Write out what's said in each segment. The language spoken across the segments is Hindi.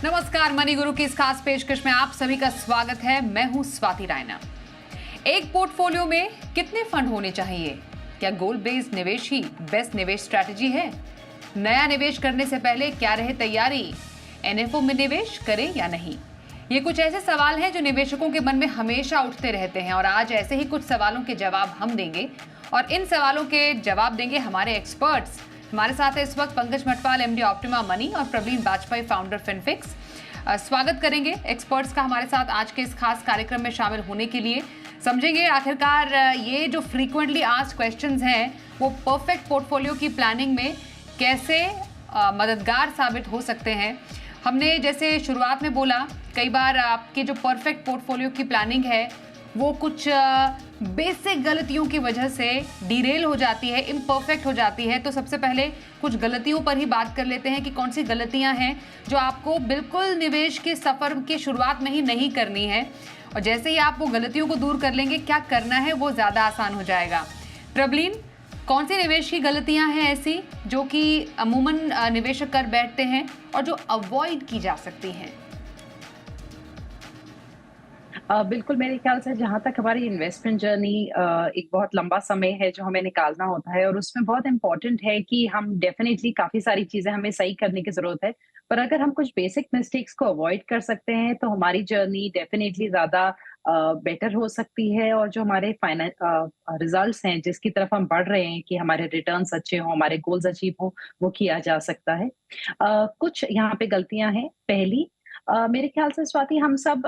नमस्कार, मनी गुरु की इस खास पेशकश में आप सभी का स्वागत है। मैं हूं स्वाति रायना। एक पोर्टफोलियो में कितने फंड होने चाहिए? क्या गोल बेस्ड निवेश ही बेस्ट निवेश स्ट्रैटेजी है? नया निवेश करने से पहले क्या रहे तैयारी? एनएफओ में निवेश करें या नहीं? ये कुछ ऐसे सवाल हैं जो निवेशकों के मन में हमेशा उठते रहते हैं और आज ऐसे ही कुछ सवालों के जवाब हम देंगे और इन सवालों के जवाब देंगे हमारे एक्सपर्ट्स। हमारे साथ है इस वक्त Pankaj Matwal, MD optima money, और प्रवीण बाजपेयी, फाउंडर फिनफिक्स। स्वागत करेंगे एक्सपर्ट्स का हमारे साथ आज के इस खास कार्यक्रम में शामिल होने के लिए। समझेंगे आखिरकार ये जो फ्रीक्वेंटली आस्क्ड क्वेश्चंस हैं वो परफेक्ट पोर्टफोलियो की प्लानिंग में कैसे मददगार साबित हो सकते हैं। हमने जैसे शुरुआत में बोला, कई बार आपकी जो परफेक्ट पोर्टफोलियो की प्लानिंग है वो कुछ बेसिक गलतियों की वजह से डिरेल हो जाती है, इम्परफेक्ट हो जाती है। तो सबसे पहले कुछ गलतियों पर ही बात कर लेते हैं कि कौन सी गलतियां हैं जो आपको बिल्कुल निवेश के सफ़र की शुरुआत में ही नहीं करनी है, और जैसे ही आप वो गलतियों को दूर कर लेंगे, क्या करना है वो ज़्यादा आसान हो जाएगा। प्रवीण, कौन सी निवेश की गलतियां हैं ऐसी जो कि अमूमन निवेशक कर बैठते हैं और जो अवॉइड की जा सकती हैं? बिल्कुल, मेरे ख्याल से जहाँ तक हमारी इन्वेस्टमेंट जर्नी एक बहुत लंबा समय है जो हमें निकालना होता है, और उसमें बहुत इम्पोर्टेंट है कि हम डेफ़िनेटली काफ़ी सारी चीज़ें हमें सही करने की ज़रूरत है। पर अगर हम कुछ बेसिक मिस्टेक्स को अवॉइड कर सकते हैं, तो हमारी जर्नी डेफ़िनेटली ज़्यादा बेटर हो सकती है, और जो हमारे रिज़ल्ट्स हैं जिसकी तरफ हम बढ़ रहे हैं कि हमारे रिटर्न्स अच्छे हों, हमारे गोल्स अचीव हों, वो किया जा सकता है। कुछ यहाँ पे गलतियाँ हैं। पहली, मेरे ख्याल से स्वाति, हम सब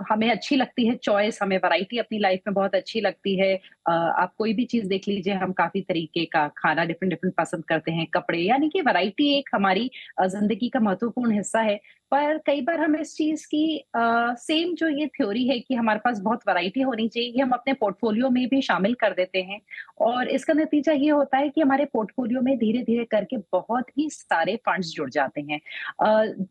हमें अच्छी लगती है चॉइस, हमें वैरायटी अपनी लाइफ में बहुत अच्छी लगती है। आप कोई भी चीज़ देख लीजिए, हम काफ़ी तरीके का खाना डिफरेंट डिफरेंट पसंद करते हैं, कपड़े, यानी कि वैरायटी एक हमारी ज़िंदगी का महत्वपूर्ण हिस्सा है। पर कई बार हम इस चीज़ की सेम जो ये थ्योरी है कि हमारे पास बहुत वैरायटी होनी चाहिए, ये हम अपने पोर्टफोलियो में भी शामिल कर देते हैं, और इसका नतीजा ये होता है कि हमारे पोर्टफोलियो में धीरे-धीरे करके बहुत ही सारे फंड्स जुड़ जाते हैं।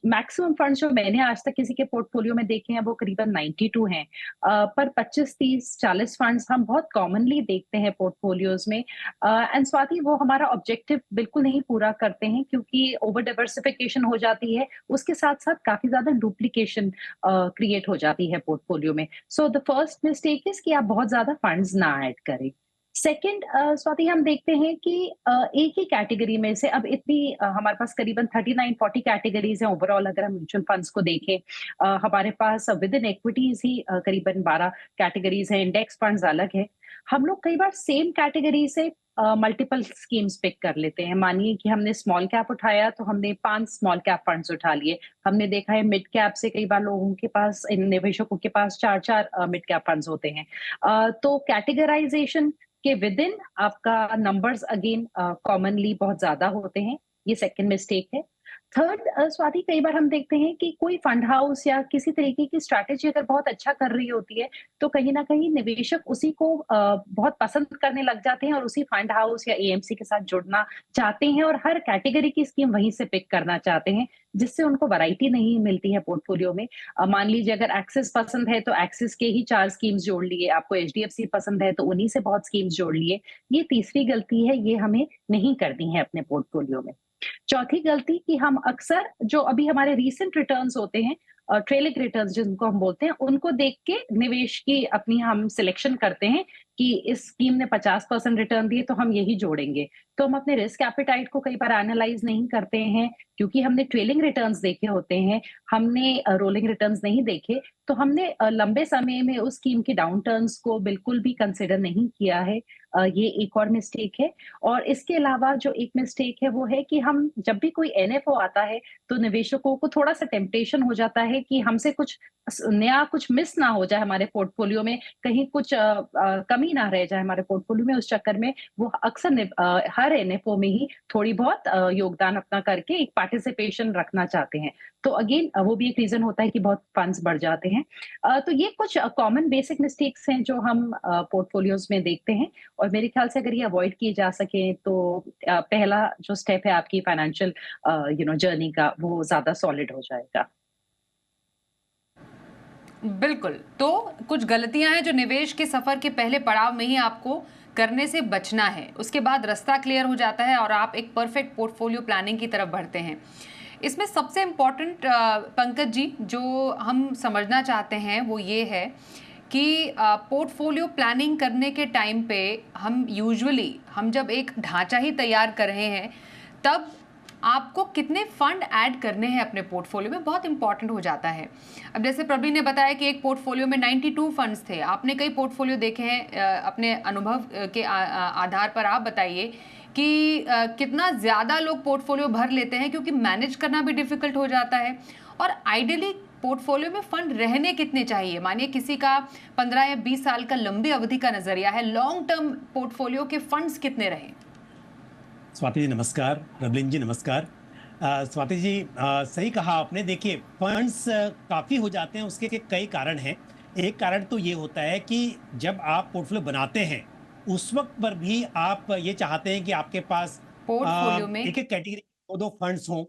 मैक्सिमम फंड्स जो मैंने आज तक किसी के पोर्टफोलियो में देखे हैं वो करीबन 92 हैं। पर 25, 30, 40 फंड्स हम बहुत कॉमनली देखते हैं पोर्टफोलियोज में। एंड स्वाति, वो हमारा ऑब्जेक्टिव बिल्कुल नहीं पूरा करते हैं, क्योंकि ओवर डाइवर्सिफिकेशन हो जाती है, उसके साथ साथ काफी ज्यादा डुप्लीकेशन क्रिएट हो जाती है पोर्टफोलियो में। So the first mistake is कि आप बहुत ज्यादा फंड्स ना ऐड करें। सेकंड, स्वाति, हम देखते हैं कि एक ही कैटेगरी में से अब इतनी हमारे पास करीबन 39-40 कैटेगरीज हैं ओवरऑल, अगर हम म्यूचुअल फंड्स को देखें। हमारे पास विद इन इक्विटीज ही करीबन 12 कैटेगरीज हैं, इंडेक्स फंड्स अलग है। हम लोग कई बार सेम कैटेगरी से मल्टीपल स्कीम्स पिक कर लेते हैं। मानिए कि हमने स्मॉल कैप उठाया तो हमने 5 स्मॉल कैप फंड्स उठा लिए। हमने देखा है मिड कैप से कई बार लोगों के पास, इन निवेशकों के पास 4-4 मिड कैप फंड्स होते हैं। तो कैटेगराइजेशन के विद इन आपका नंबर्स अगेन कॉमनली बहुत ज्यादा होते हैं। ये सेकंड मिस्टेक है। थर्ड, स्वाति, कई बार हम देखते हैं कि कोई फंड हाउस या किसी तरीके की स्ट्रैटेजी अगर बहुत अच्छा कर रही होती है, तो कहीं ना कहीं निवेशक उसी को बहुत पसंद करने लग जाते हैं और उसी फंड हाउस या एएमसी के साथ जुड़ना चाहते हैं, और हर कैटेगरी की स्कीम वहीं से पिक करना चाहते हैं, जिससे उनको वैरायटी नहीं मिलती है पोर्टफोलियो में। मान लीजिए अगर एक्सिस पसंद है तो एक्सिस के ही 4 स्कीम्स जोड़ लिए, आपको एचडीएफसी पसंद है तो उन्हीं से बहुत स्कीम्स जोड़ लिए। ये तीसरी गलती है, ये हमें नहीं करनी है अपने पोर्टफोलियो में। चौथी गलती कि हम अक्सर जो अभी हमारे रीसेंट रिटर्न्स होते हैं, ट्रेलिंग रिटर्न्स जिनको हम बोलते हैं, उनको देख के निवेश की अपनी हम सिलेक्शन करते हैं कि इस स्कीम ने 50% रिटर्न दिए तो हम यही जोड़ेंगे। तो हम अपने रिस्क एपेटाइट को कई बार एनालाइज नहीं करते हैं, क्योंकि हमने ट्रेलिंग रिटर्न्स देखे होते हैं, हमने रोलिंग रिटर्न्स नहीं देखे। तो हमने लंबे समय में उस स्कीम की डाउन टर्न्स को बिल्कुल भी कंसिडर नहीं किया है। ये एक और मिस्टेक है। और इसके अलावा जो एक मिस्टेक है वो है कि हम जब भी कोई एनएफओ आता है तो निवेशकों को थोड़ा सा टेम्पटेशन हो जाता है कि हमसे कुछ नया, कुछ मिस ना हो जाए हमारे पोर्टफोलियो में, कहीं कुछ कमी ना रह जाए हमारे पोर्टफोलियो में। उस चक्कर में वो अक्सर हर एनएफओ में ही थोड़ी बहुत योगदान अपना करके एक पार्टिसिपेशन रखना चाहते हैं। तो अगेन वो भी एक रीजन होता है कि बहुत फंड्स बढ़ जाते हैं। तो ये कुछ कॉमन बेसिक मिस्टेक्स हैं जो हम पोर्टफोलियोज में देखते हैं, और मेरे ख्याल से अगर ये अवॉइड किए जा सके तो पहला जो स्टेप है आपकी फाइनेंशियल जर्नी का, वो ज्यादा सॉलिड हो जाएगा। बिल्कुल। तो कुछ गलतियां हैं जो निवेश के सफर के पहले पड़ाव में ही आपको करने से बचना है, उसके बाद रास्ता क्लियर हो जाता है और आप एक परफेक्ट पोर्टफोलियो प्लानिंग की तरफ बढ़ते हैं। इसमें सबसे इम्पोर्टेंट पंकज जी जो हम समझना चाहते हैं वो ये है कि पोर्टफोलियो प्लानिंग करने के टाइम पे हम जब एक ढांचा ही तैयार कर रहे हैं तब आपको कितने फंड ऐड करने हैं अपने पोर्टफोलियो में बहुत इंपॉर्टेंट हो जाता है। अब जैसे प्रवीण ने बताया कि एक पोर्टफोलियो में 92 फंड्स थे, आपने कई पोर्टफोलियो देखे हैं, अपने अनुभव के आधार पर आप बताइए कि कितना ज़्यादा लोग पोर्टफोलियो भर लेते हैं क्योंकि मैनेज करना भी डिफिकल्ट हो जाता है। और आइडियली पोर्टफोलियो में फंड रहने कितने चाहिए? मानिए किसी का 15 या 20 साल का लंबी अवधि का नजरिया है, लॉन्ग टर्म पोर्टफोलियो के फंड्स कितने रहें? स्वाति जी नमस्कार, प्रबलिन जी नमस्कार। स्वाति जी सही कहा आपने। देखिए फंड्स काफ़ी हो जाते हैं, उसके कई कारण हैं। एक कारण तो ये होता है कि जब आप पोर्टफोलियो बनाते हैं उस वक्त पर भी आप ये चाहते हैं कि आपके पास पोर्टफोलियो में एक एक कैटेगरी दो फंड्स हों,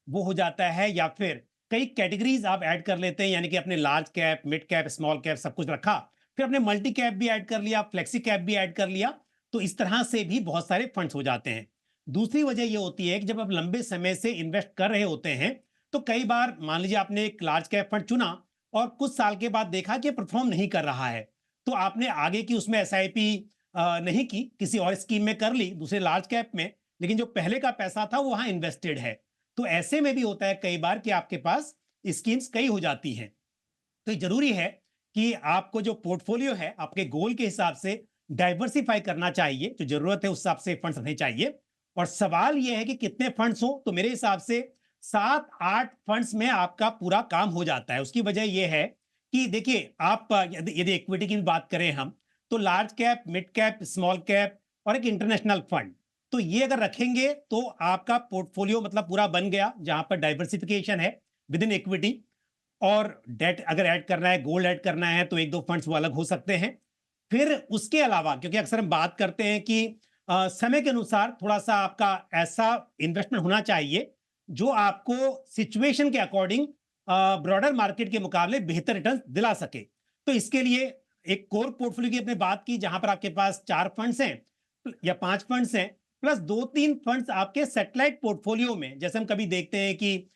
वो हो जाता है। या फिर कई कैटेगरीज आप ऐड कर लेते हैं, यानी कि अपने large cap, mid cap, small cap सब कुछ रखा, फिर अपने मल्टी कैप भी ऐड कर लिया, फ्लेक्सी कैप भी ऐड कर लिया, तो इस तरह से भी बहुत सारे फंड्स हो जाते हैं। दूसरी वजह ये होती है कि जब आप लंबे समय से इन्वेस्ट कर रहे होते हैं तो कई बार मान लीजिए आपने एक लार्ज कैप फंड चुना और कुछ साल के बाद देखा कि परफॉर्म नहीं कर रहा है, तो आपने आगे की उसमें एसआईपी नहीं की, किसी और स्कीम में कर ली दूसरे लार्ज कैप में, लेकिन जो पहले का पैसा था वो वहां इन्वेस्टेड है। तो ऐसे में भी होता है कई बार कि आपके पास स्कीम्स कई हो जाती हैं। तो जरूरी है कि आपको जो पोर्टफोलियो है आपके गोल के हिसाब से डाइवर्सिफाई करना चाहिए, जो जरूरत है उस हिसाब से फंड्स रखने चाहिए। और सवाल यह है कि कितने फंड्स हो, तो मेरे हिसाब से 7-8 फंड्स में आपका पूरा काम हो जाता है। उसकी वजह यह है कि देखिए आप यदि इक्विटी की भी बात करें हम, तो large cap, mid cap, small cap और एक इंटरनेशनल फंड, तो ये अगर रखेंगे तो आपका पोर्टफोलियो मतलब पूरा बन गया, जहां पर डाइवर्सिफिकेशन है विद इन इक्विटी। और डेट अगर ऐड करना है, गोल्ड ऐड करना है, तो एक दो फंड्स वो अलग हो सकते हैं। फिर उसके अलावा क्योंकि अक्सर हम बात करते हैं कि समय के अनुसार थोड़ा सा आपका ऐसा इन्वेस्टमेंट होना चाहिए जो आपको सिचुएशन के अकॉर्डिंग ब्रॉडर मार्केट के मुकाबले बेहतर रिटर्न दिला सके। तो इसके लिए एक कोर पोर्टफोलियो की आपने बात की जहां पर आपके पास 4 फंड्स हैं या 5 फंड्स हैं, प्लस 2-3 फंड्स आपके सैटेलाइट पोर्टफोलियो में। जैसे हम कभी देखते हैं कि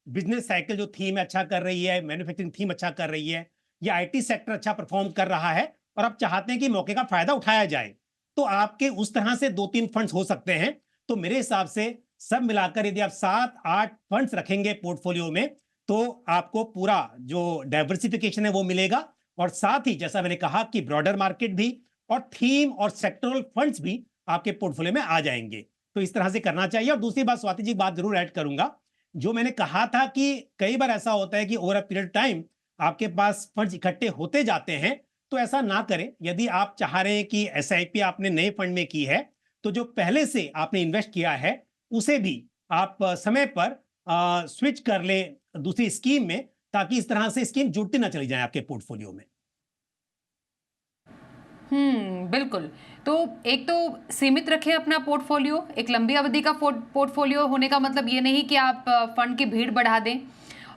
बिजनेस साइकिल जो थीम अच्छा कर रही है, मैन्युफैक्चरिंग थीम अच्छा कर रही है, या आईटी सेक्टर अच्छा परफॉर्म कर रहा है और आप चाहते हैं कि मौके का फायदा उठाया जाए, तो आपके उस तरह से 2-3 फंड्स हो सकते हैं। तो मेरे हिसाब से सब मिलाकर यदि आप 7-8 फंड्स रखेंगे पोर्टफोलियो में तो आपको पूरा जो डाइवर्सिफिकेशन है वो मिलेगा। और साथ ही जैसा मैंने कहा कि ब्रॉडर मार्केट भी और थीम और सेक्टरल फंड्स भी आपके पोर्टफोलियो में आ जाएंगे। तो इस तरह से करना चाहिए। और दूसरी बात स्वाति जी, बात जरूर ऐड करूंगा, जो मैंने कहा था कि कई बार ऐसा होता है कि ओवर अ पीरियड टाइम आपके पास फंड्स इकट्ठे होते जाते हैं, तो ऐसा ना करें। यदि आप चाह रहे हैं कि एसआईपी आपने नए फंड में की है, तो जो पहले से आपने इन्वेस्ट किया है उसे भी आप समय पर स्विच कर लें दूसरी स्कीम में, ताकि इस तरह से स्कीम जुड़ती ना चली जाए आपके पोर्टफोलियो में। बिल्कुल। तो एक तो सीमित रखें अपना पोर्टफोलियो, एक लंबी अवधि का पोर्टफोलियो होने का मतलब ये नहीं कि आप फंड की भीड़ बढ़ा दें।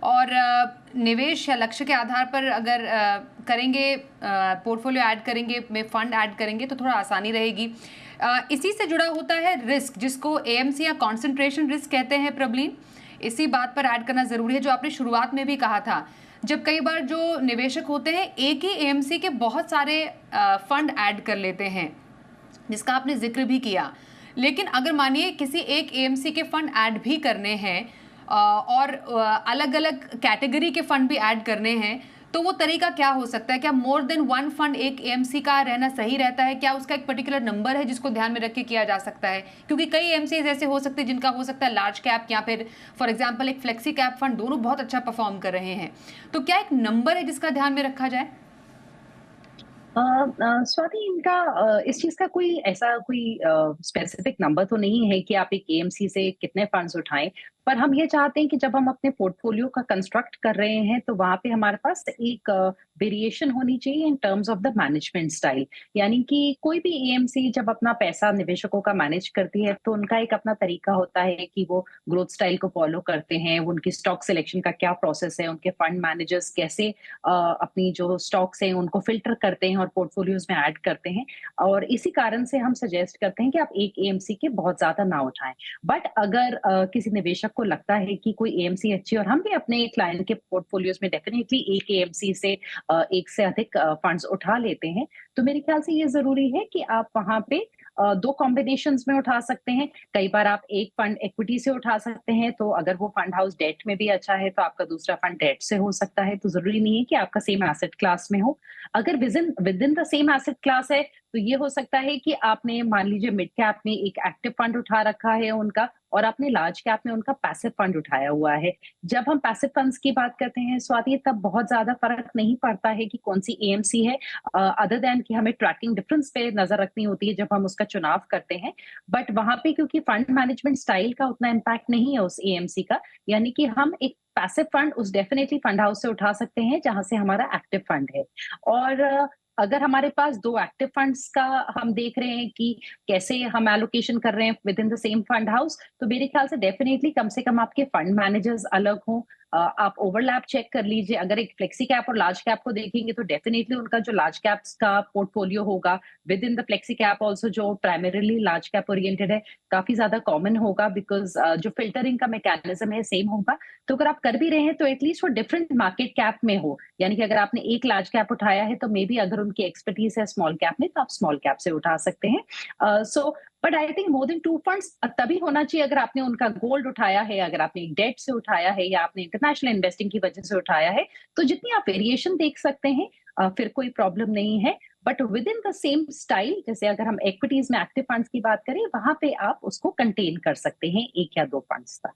और निवेश या लक्ष्य के आधार पर अगर करेंगे, पोर्टफोलियो ऐड करेंगे, में फंड ऐड करेंगे तो थोड़ा आसानी रहेगी। इसी से जुड़ा होता है रिस्क, जिसको एएमसी या कॉन्सेंट्रेशन रिस्क कहते हैं प्रबलीन। इसी बात पर ऐड करना जरूरी है, जो आपने शुरुआत में भी कहा था। जब कई बार जो निवेशक होते हैं एक ही एएमसी के बहुत सारे फंड ऐड कर लेते हैं, जिसका आपने जिक्र भी किया, लेकिन अगर मानिए किसी एक एएमसी के फंड ऐड भी करने हैं और अलग अलग कैटेगरी के फंड भी ऐड करने हैं, तो वो तरीका क्या हो सकता है? क्या मोर देन वन फंड एक एएमसी का रहना सही रहता है? क्या उसका एक पर्टिकुलर नंबर है जिसको ध्यान में रख के किया जा सकता है? क्योंकि कई एएमसीज ऐसे हो सकते हैं जिनका हो सकता है लार्ज कैप या फिर फॉर एग्जांपल एक फ्लेक्सी कैप फंड, दोनों बहुत अच्छा परफॉर्म कर रहे हैं। तो क्या एक नंबर है जिसका ध्यान में रखा जाए? स्वाति, इनका इस चीज का कोई ऐसा कोई स्पेसिफिक नंबर तो नहीं है कि आप एक एएमसी से कितने फंड्स उठाएं, पर हम ये चाहते हैं कि जब हम अपने पोर्टफोलियो का कंस्ट्रक्ट कर रहे हैं तो वहां पे हमारे पास एक वेरिएशन होनी चाहिए in terms of the management style. यानी कि कोई भी एएमसी जब अपना पैसा निवेशकों का मैनेज करती है तो उनका एक अपना तरीका होता है कि वो ग्रोथ स्टाइल को फॉलो करते हैं, उनकी स्टॉक सिलेक्शन का क्या प्रोसेस है, उनके फंड मैनेजर्स कैसे अपनी जो स्टॉक्स हैं उनको फिल्टर करते हैं और पोर्टफोलियोज में ऐड करते हैं। और इसी कारण से हम सजेस्ट करते हैं कि आप एक एएमसी के बहुत ज्यादा ना उठाएं। बट अगर किसी निवेशक आपको लगता है कि कोई एएमसी अच्छी है, और हम भी अपने क्लाइंट के पोर्टफोलियोज में डेफिनेटली एक एएमसी से एक से अधिक फंड्स उठा लेते हैं, तो मेरे ख्याल से ये जरूरी है कि आप वहां पे दो कॉम्बिनेशंस में उठा सकते हैं। कई बार आप एक फंड इक्विटी से उठा सकते हैं, तो अगर वो फंड हाउस डेट में भी अच्छा है तो आपका दूसरा फंड डेट से हो सकता है, तो जरूरी नहीं है कि आपका सेम एसेट क्लास में हो। अगर with in the same asset class है, तो ये हो सकता है कि आपने मान लीजिए मिड कैप में एक एक्टिव फंड उठा रखा है उनका, और आपने लार्ज कैप में उनका पैसिव फंड उठाया हुआ है। जब हम पैसिव फंड्स की बात करते हैं स्वाति, तब बहुत ज्यादा फर्क नहीं पड़ता है कि कौन सी एएमसी है, अदर देन कि हमें ट्रैकिंग डिफरेंस पे नजर रखनी होती है जब हम उसका चुनाव करते हैं। बट वहां पे क्योंकि फंड मैनेजमेंट स्टाइल का उतना इम्पैक्ट नहीं है उस एएमसी का, यानी कि हम एक पैसिव फंड उस डेफिनेटली फंड हाउस से उठा सकते हैं जहां से हमारा एक्टिव फंड है। और अगर हमारे पास दो एक्टिव फंड्स का हम देख रहे हैं कि कैसे हम एलोकेशन कर रहे हैं with in the same fund house, तो मेरे ख्याल से डेफिनेटली कम से कम आपके फंड मैनेजर्स अलग हों। आप ओवरलैप चेक कर लीजिए। अगर एक फ्लेक्सी कैप और लार्ज कैप को देखेंगे तो डेफिनेटली उनका जो लार्ज कैप्स का पोर्टफोलियो होगा with in the flexi cap also, जो प्राइमरीली लार्ज कैप ओरिएंटेड है, काफी ज्यादा कॉमन होगा, बिकॉज जो फिल्टरिंग का मैकेनिज्म है सेम होगा। तो अगर आप कर भी रहे हैं तो एटलीस्ट वो डिफरेंट मार्केट कैप में हो, यानी कि अगर आपने एक लार्ज कैप उठाया है तो मे बी अगर उनकी एक्सपर्टीज है स्मॉल कैप में तो आप स्मॉल कैप से उठा सकते हैं। So but I think more than two funds तभी होना चाहिए अगर आपने उनका गोल्ड उठाया है, अगर आपने डेट से उठाया है, या आपने इंटरनेशनल इन्वेस्टिंग की वजह से उठाया है, तो जितनी आप वेरिएशन देख सकते हैं फिर कोई प्रॉब्लम नहीं है। But with in the same style, जैसे अगर हम इक्विटीज में एक्टिव फंड्स की बात करें, वहां पे आप उसको कंटेन कर सकते हैं एक या दो फंड्स तक।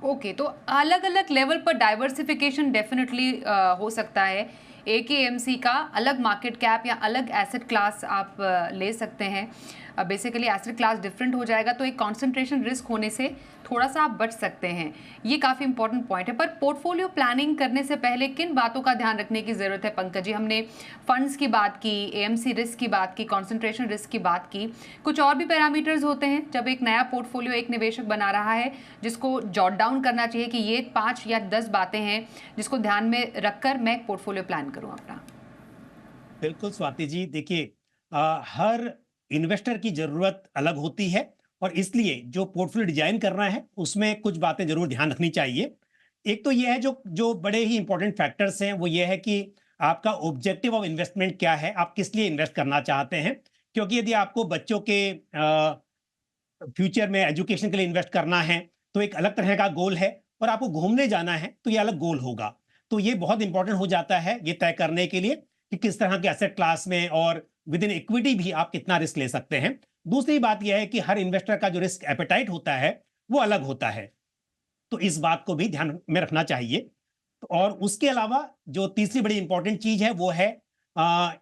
ओके, तो अलग अलग लेवल पर डाइवर्सिफिकेशन डेफिनेटली हो सकता है। एक ही एएमसी का अलग मार्केट कैप या अलग एसेट क्लास आप ले सकते हैं। बेसिकली एसेट क्लास डिफरेंट हो जाएगा तो एक कंसंट्रेशन रिस्क होने से थोड़ा सा आप बच सकते हैं। ये काफ़ी इंपॉर्टेंट पॉइंट है। पर पोर्टफोलियो प्लानिंग करने से पहले किन बातों का ध्यान रखने की ज़रूरत है पंकज जी? हमने फंड्स की बात की, एएमसी रिस्क की बात की, कंसंट्रेशन रिस्क की बात की। कुछ और भी पैरामीटर्स होते हैं जब एक नया पोर्टफोलियो एक निवेशक बना रहा है जिसको जॉट डाउन करना चाहिए कि ये 5 या 10 बातें हैं जिसको ध्यान में रखकर मैं एक पोर्टफोलियो प्लान करूं अपना? बिल्कुल स्वाति जी, देखिए हर इन्वेस्टर की जरूरत अलग होती है और इसलिए जो पोर्टफोलियो डिजाइन करना है उसमें कुछ बातें जरूर ध्यान रखनी चाहिए। एक तो ये है जो जो बड़े ही इंपॉर्टेंट फैक्टर्स हैं, वो ये है कि आपका ऑब्जेक्टिव ऑफ इन्वेस्टमेंट क्या है, आप किस लिए इन्वेस्ट करना चाहते हैं। क्योंकि यदि आपको बच्चों के फ्यूचर में एजुकेशन के लिए इन्वेस्ट करना है तो एक अलग तरह का गोल है, और आपको घूमने जाना है तो ये अलग गोल होगा। तो ये बहुत इंपॉर्टेंट हो जाता है ये तय करने के लिए कि किस तरह के एसेट क्लास में और विद इन इक्विटी भी आप कितना रिस्क ले सकते हैं। दूसरी बात यह है कि हर इन्वेस्टर का जो रिस्क एपेटाइट होता है वो अलग होता है, तो इस बात को भी ध्यान में रखना चाहिए। और उसके अलावा जो तीसरी बड़ी इंपॉर्टेंट चीज है वो है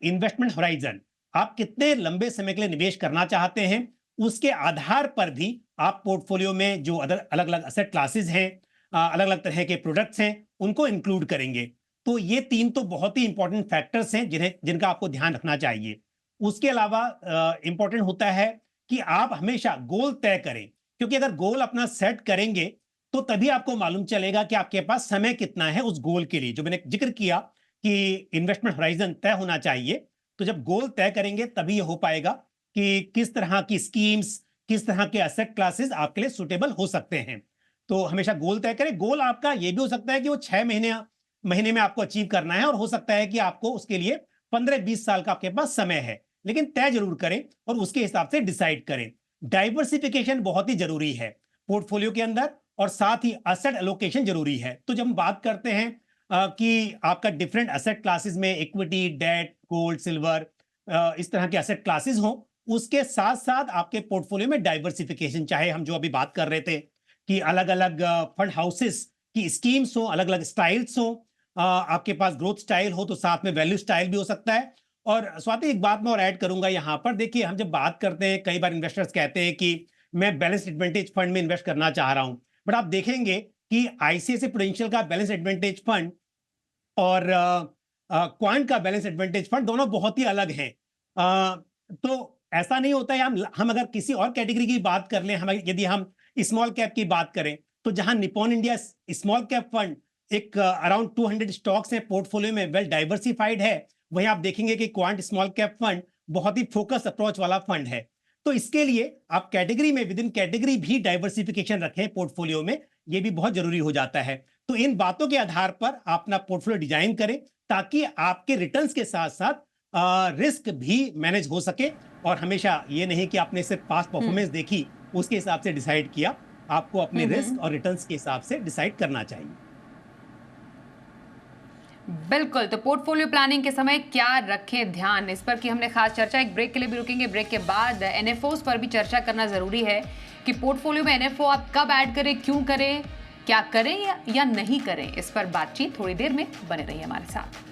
इन्वेस्टमेंट होराइजन। आप कितने लंबे समय के लिए निवेश करना चाहते हैं, उसके आधार पर भी आप पोर्टफोलियो में जो अलग अलग एसेट क्लासेस हैं, अलग अलग तरह के प्रोडक्ट्स हैं, उनको इंक्लूड करेंगे। तो ये तीन तो बहुत ही इंपॉर्टेंट फैक्टर्स हैं जिनका आपको ध्यान रखना चाहिए। उसके अलावा इंपॉर्टेंट होता है कि आप हमेशा गोल तय करें, क्योंकि अगर गोल अपना सेट करेंगे तो तभी आपको मालूम चलेगा कि आपके पास समय कितना है उस गोल के लिए। जो मैंने जिक्र किया कि इन्वेस्टमेंट होराइजन तय होना चाहिए, तो जब गोल तय करेंगे तभी ये हो पाएगा कि किस तरह की स्कीम्स, किस तरह के एसेट क्लासेस आपके लिए सुटेबल हो सकते हैं। तो हमेशा गोल तय करें। गोल आपका ये भी हो सकता है कि वो 6 महीने में आपको अचीव करना है, और हो सकता है कि आपको उसके लिए 15-20 साल का आपके पास समय है, लेकिन तय जरूर करें और उसके हिसाब से डिसाइड करें। डाइवर्सिफिकेशन बहुत ही जरूरी है पोर्टफोलियो के अंदर, और साथ ही एसेट एलोकेशन जरूरी है। तो जब हम बात करते हैं कि आपका डिफरेंट एसेट क्लासेस में इक्विटी, डेट, गोल्ड, सिल्वर, इस तरह के एसेट क्लासेस हों, उसके साथ साथ आपके पोर्टफोलियो में डाइवर्सिफिकेशन, चाहे हम जो अभी बात कर रहे थे कि अलग अलग फंड हाउसेस की स्कीम्स हो, अलग अलग स्टाइल्स हो, आपके पास ग्रोथ स्टाइल हो तो साथ में वैल्यू स्टाइल भी हो सकता है। और स्वाति एक बात मैं और ऐड करूंगा यहाँ पर, देखिए हम जब बात करते हैं, कई बार इन्वेस्टर्स कहते हैं कि मैं बैलेंस एडवांटेज फंड में इन्वेस्ट करना चाह रहा हूं, बट आप देखेंगे कि आईसीआईसीआई प्रूडेंशियल का बैलेंस एडवांटेज फंड और क्वांट का बैलेंस एडवांटेज फंड दोनों बहुत ही अलग हैं। तो ऐसा नहीं होता है। हम अगर किसी और कैटेगरी की बात कर लें, हम यदि हम स्मॉल कैप की बात करें, तो जहां Nippon India small cap fund एक अराउंड 200 स्टॉक्स हैं पोर्टफोलियो में, वेल डाइवर्सिफाइड है, वहीं आप देखेंगे कि क्वांट स्मॉल कैप फंड बहुत ही फोकस अप्रोच वाला फंड है। तो इसके लिए आप कैटेगरी में विद इन कैटेगरी भी डाइवर्सिफिकेशन रखें पोर्टफोलियो में, ये भी बहुत जरूरी हो जाता है। तो इन बातों के आधार पर आप अपना पोर्टफोलियो डिजाइन करें ताकि आपके रिटर्न्स के साथ साथ रिस्क भी मैनेज हो सके, और हमेशा ये नहीं कि आपने सिर्फ पास्ट परफॉर्मेंस देखी उसके हिसाब से डिसाइड किया। आपको अपने रिस्क और रिटर्न्स के हिसाब से डिसाइड करना चाहिए। बिल्कुल, तो पोर्टफोलियो प्लानिंग के समय क्या रखें ध्यान, इस पर की हमने खास चर्चा। एक ब्रेक के लिए भी रुकेंगे, ब्रेक के बाद एनएफओस पर भी चर्चा करना जरूरी है कि पोर्टफोलियो में एनएफओ आप कब ऐड करें, क्यों करें, क्या करें या नहीं करें। इस पर बातचीत थोड़ी देर में, बने रहिए हमारे साथ।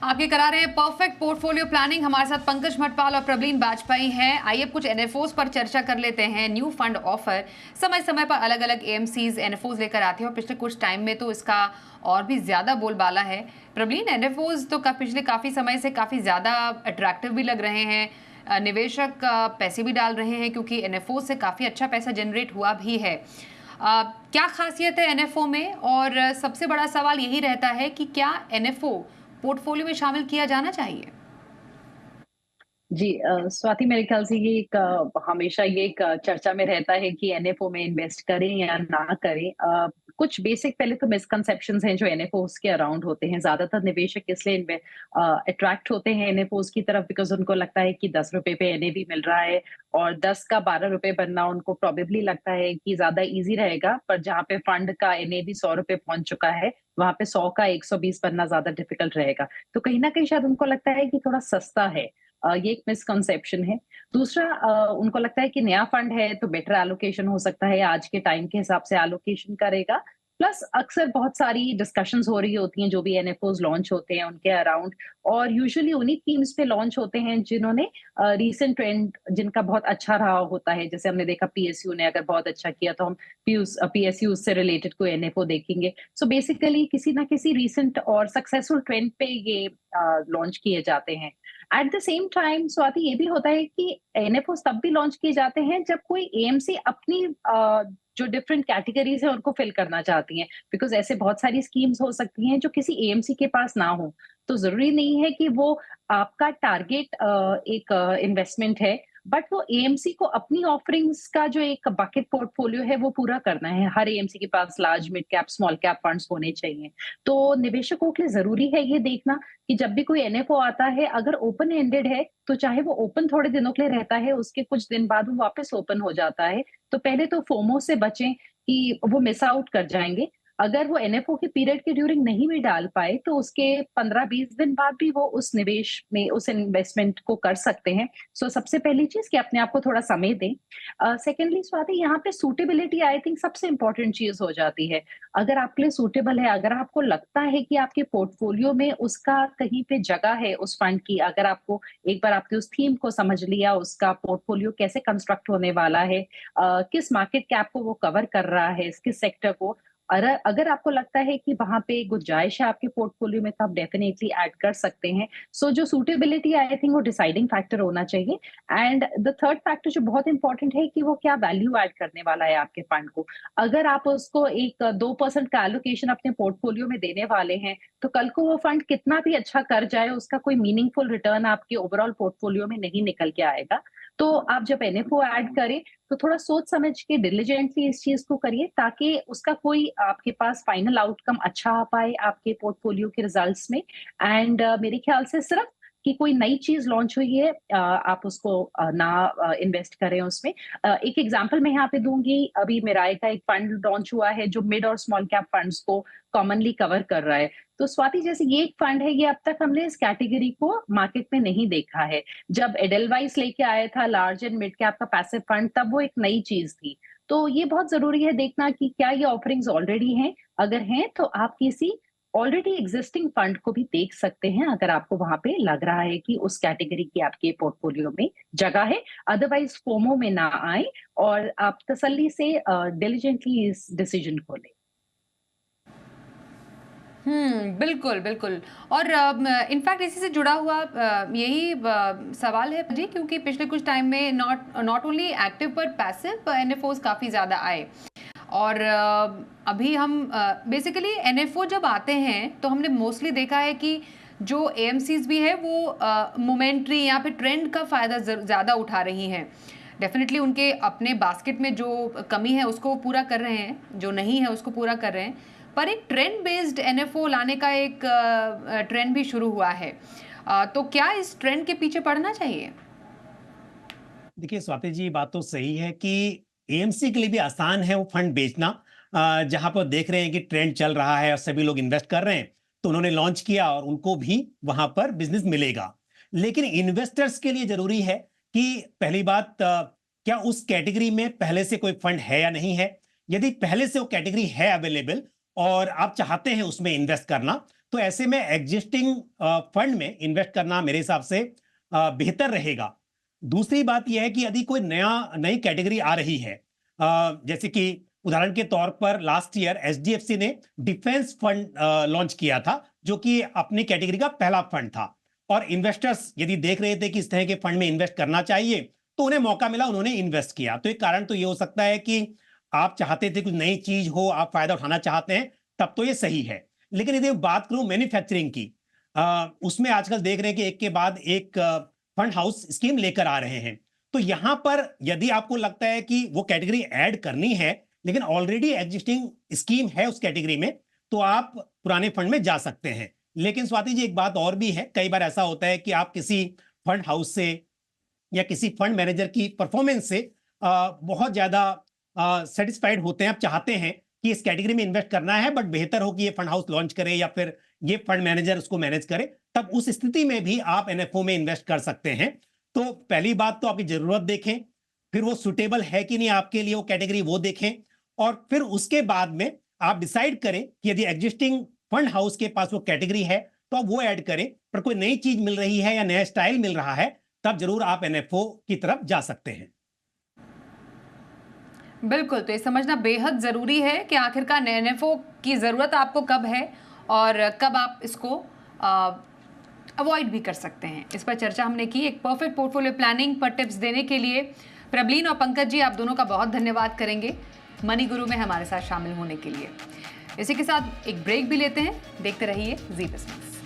आपके करा रहे हैं परफेक्ट पोर्टफोलियो प्लानिंग। हमारे साथ पंकज मटपाल और प्रवीण बाजपेयी हैं। आइए कुछ एनएफओस पर चर्चा कर लेते हैं। न्यू फंड ऑफर समय समय पर अलग अलग एएमसीज एनएफओस लेकर आती है और पिछले कुछ टाइम में तो इसका और भी ज्यादा बोलबाला है। प्रवीण, एनएफओस तो पिछले काफी समय से काफी ज्यादा अट्रैक्टिव भी लग रहे हैं, निवेशक पैसे भी डाल रहे हैं क्योंकि एनएफओ से काफी अच्छा पैसा जनरेट हुआ भी है। क्या खासियत है एनएफओ में, और सबसे बड़ा सवाल यही रहता है कि क्या एनएफओ पोर्टफोलियो में शामिल किया जाना चाहिए? जी स्वाति, मेरे ख्याल से ये एक हमेशा ये एक चर्चा में रहता है कि एनएफओ में इन्वेस्ट करें या ना करें। कुछ बेसिक पहले तो मिसकंसेप्शंस हैं जो एनएफओस के अराउंड होते हैं। ज्यादातर निवेशक इसलिए अट्रैक्ट होते हैं एनएफओस की तरफ बिकॉज उनको लगता है कि 10 रुपए पे एनएवी मिल रहा है, और 10 का 12 रुपए बनना उनको प्रोबेबली लगता है कि ज्यादा इजी रहेगा। पर जहाँ पे फंड का एनएवी 100 रुपए पहुंच चुका है, वहां पे 100 का 120 बनना ज्यादा डिफिकल्ट रहेगा। तो कहीं ना कहीं शायद उनको लगता है कि थोड़ा सस्ता है। ये एक मिसकंसेप्शन है। दूसरा, उनको लगता है कि नया फंड है तो बेटर एलोकेशन हो सकता है, आज के टाइम के हिसाब से एलोकेशन करेगा। प्लस अक्सर बहुत सारी डिस्कशंस हो रही होती हैं जो भी एनएफओस लॉन्च होते हैं उनके अराउंड, और यूजुअली उन्हीं थीम्स पे लॉन्च होते हैं जिन्होंने रीसेंट ट्रेंड जिनका बहुत अच्छा रहा होता है। जैसे हमने देखा पीएसयू ने अगर बहुत अच्छा किया तो हम पीएसयू से रिलेटेड कोई एनएफओ देखेंगे। सो बेसिकली किसी ना किसी रीसेंट और सक्सेसफुल ट्रेंड पे ये लॉन्च किए जाते हैं। At the same time Swati, ये भी होता है कि एनएफओस तब भी लॉन्च किए जाते हैं जब कोई एएमसी अपनी जो डिफरेंट कैटेगरीज है उनको फिल करना चाहती हैं, बिकॉज ऐसे बहुत सारी स्कीम्स हो सकती हैं जो किसी एएमसी के पास ना हो। तो जरूरी नहीं है कि वो आपका टारगेट एक इन्वेस्टमेंट है, बट वो एएमसी को अपनी ऑफरिंग्स का जो एक बकेट पोर्टफोलियो है वो पूरा करना है। हर एएमसी के पास large, mid cap, small cap funds होने चाहिए। तो निवेशकों के लिए जरूरी है ये देखना कि जब भी कोई एनएफओ आता है, अगर ओपन एंडेड है तो चाहे वो ओपन थोड़े दिनों के लिए रहता है, उसके कुछ दिन बाद वो वापस ओपन हो जाता है, तो पहले तो फोमो से बचें कि वो मिस आउट कर जाएंगे। अगर वो एनएफओ के पीरियड के ड्यूरिंग नहीं भी डाल पाए तो उसके 15-20 दिन बाद भी वो उस निवेश में, उस इन्वेस्टमेंट को कर सकते हैं। सो सबसे पहली चीज कि अपने आप को थोड़ा समय दें। सेकेंडली स्वाति, यहाँ पे सूटेबिलिटी आई थिंक सबसे इंपॉर्टेंट चीज हो जाती है। अगर आपके लिए सूटेबल है, अगर आपको लगता है कि आपके पोर्टफोलियो में उसका कहीं पे जगह है उस फंड की, अगर आपको एक बार आपने उस थीम को समझ लिया, उसका पोर्टफोलियो कैसे कंस्ट्रक्ट होने वाला है, किस मार्केट कैप को वो कवर कर रहा है, किस सेक्टर को, अगर आपको लगता है कि वहां पे गुंजाइश है आपके पोर्टफोलियो में, तो आप डेफिनेटली ऐड कर सकते हैं। सो जो सूटेबिलिटी आई थिंक वो डिसाइडिंग फैक्टर होना चाहिए। एंड द थर्ड फैक्टर जो बहुत इंपॉर्टेंट है कि वो क्या वैल्यू ऐड करने वाला है आपके फंड को। अगर आप उसको एक 2% का एलोकेशन अपने पोर्टफोलियो में देने वाले हैं, तो कल को वो फंड कितना भी अच्छा कर जाए, उसका कोई मीनिंगफुल रिटर्न आपके ओवरऑल पोर्टफोलियो में नहीं निकल के आएगा। तो आप जब एनएफओ ऐड करें तो थोड़ा सोच समझ के डिलिजेंटली इस चीज को करिए, ताकि उसका कोई आपके पास फाइनल आउटकम अच्छा आ पाए आपके पोर्टफोलियो के रिजल्ट्स में। एंड मेरे ख्याल से सिर्फ कि कोई नई चीज लॉन्च हुई है आप उसको ना इन्वेस्ट करें उसमें। एक एग्जांपल मैं यहाँ पे दूंगी, अभी मिराई का एक फंड लॉन्च हुआ है जो मिड और स्मॉल कैप फंड्स को कॉमनली कवर कर रहा है। तो स्वाति, जैसे ये एक फंड है, ये अब तक हमने इस कैटेगरी को मार्केट में नहीं देखा है। जब एडेलवाइस लेके आया था लार्ज एंड मिड कैप का पैसिव फंड, तब वो एक नई चीज थी। तो ये बहुत जरूरी है देखना कि क्या ये ऑफरिंग्स ऑलरेडी हैं। अगर हैं तो आप किसी ऑलरेडी एग्जिस्टिंग फंड को भी देख सकते हैं, अगर आपको वहां पे लग रहा है कि उस कैटेगरी की आपके पोर्टफोलियो में जगह है। अदरवाइज फोमो में ना आए और आप तसल्ली से डिलिजेंटली इस डिसीजन को लें। बिल्कुल बिल्कुल। और इनफैक्ट इसी से जुड़ा हुआ यही सवाल है जी, क्योंकि पिछले कुछ टाइम में नॉट ओनली एक्टिव पर पैसिव एनएफओस काफी ज्यादा आए, और अभी हम बेसिकली एनएफओ जब आते हैं तो हमने मोस्टली देखा है कि जो एएमसीज भी है वो मोमेंट्री या फिर ट्रेंड का फ़ायदा ज़्यादा उठा रही हैं। डेफिनेटली उनके अपने बास्केट में जो कमी है उसको पूरा कर रहे हैं, जो नहीं है उसको पूरा कर रहे हैं, पर एक ट्रेंड बेस्ड एनएफओ लाने का एक ट्रेंड भी शुरू हुआ है। तो क्या इस ट्रेंड के पीछे पड़ना चाहिए? देखिए स्वाति जी, बात तो सही है कि एएमसी के लिए भी आसान है वो फंड बेचना। जहां पर देख रहे हैं कि ट्रेंड चल रहा है और सभी लोग इन्वेस्ट कर रहे हैं, तो उन्होंने लॉन्च किया और उनको भी वहां पर बिजनेस मिलेगा। लेकिन इन्वेस्टर्स के लिए जरूरी है कि पहली बात, क्या उस कैटेगरी में पहले से कोई फंड है या नहीं है। यदि पहले से वो कैटेगरी है अवेलेबल और आप चाहते हैं उसमें इन्वेस्ट करना, तो ऐसे में एग्जिस्टिंग फंड में इन्वेस्ट करना मेरे हिसाब से बेहतर रहेगा। दूसरी बात यह है कि यदि कोई नई कैटेगरी आ रही है, जैसे कि उदाहरण के तौर पर लास्ट ईयर एचडीएफसी ने डिफेंस फंड लॉन्च किया था, जो कि अपनी कैटेगरी का पहला फंड था। और इन्वेस्टर्स यदि देख रहे थे कि इस तरह के फंड में इन्वेस्ट करना चाहिए, तो उन्हें मौका मिला, उन्होंने इन्वेस्ट किया। तो एक कारण तो ये हो सकता है कि आप चाहते थे कुछ नई चीज हो, आप फायदा उठाना चाहते हैं, तब तो ये सही है। लेकिन यदि बात करूं मैन्युफैक्चरिंग की, उसमें आजकल देख रहे हैं कि एक के बाद एक फंड हाउस स्कीम लेकर आ रहे हैं। तो यहां पर यदि आपको लगता है कि वो कैटेगरी ऐड करनी है, लेकिन ऑलरेडी एग्जिस्टिंग स्कीम है उस कैटेगरी में, तो आप पुराने फंड में जा सकते हैं। लेकिन स्वाति जी, एक बात और भी है, कई बार ऐसा होता है कि आप किसी फंड हाउस से या किसी फंड मैनेजर की परफॉर्मेंस से बहुत ज्यादा सेटिस्फाइड होते हैं, आप चाहते हैं कि इस कैटेगरी में इन्वेस्ट करना है, बट बेहतर हो कि ये फंड हाउस लॉन्च करे या फिर ये फंड मैनेजर उसको मैनेज करे। तब उस स्थिति में भी आप एनएफओ में इन्वेस्ट कर सकते हैं। तो पहली बात तो आपकी जरूरत देखें, फिर वो सुटेबल है कि नहीं आपके लिए वो कैटेगरी, वो देखें, और फिर उसके बाद में आप डिसाइड करें कि यदि एग्जिस्टिंग फंड हाउस के पास वो कैटेगरी है तो आप वो ऐड करें। पर कोई नई चीज मिल रही है या नया स्टाइल मिल रहा है, तब जरूर आप एनएफओ की तरफ जा सकते हैं। बिल्कुल, तो ये समझना बेहद ज़रूरी है कि आखिरकार एनएफओ की ज़रूरत आपको कब है और कब आप इसको अवॉइड भी कर सकते हैं। इस पर चर्चा हमने की। एक परफेक्ट पोर्टफोलियो प्लानिंग पर टिप्स देने के लिए प्रबलीन और पंकज जी, आप दोनों का बहुत धन्यवाद करेंगे मनी गुरु में हमारे साथ शामिल होने के लिए। इसी के साथ एक ब्रेक भी लेते हैं। देखते रहिए जी बिजनेस।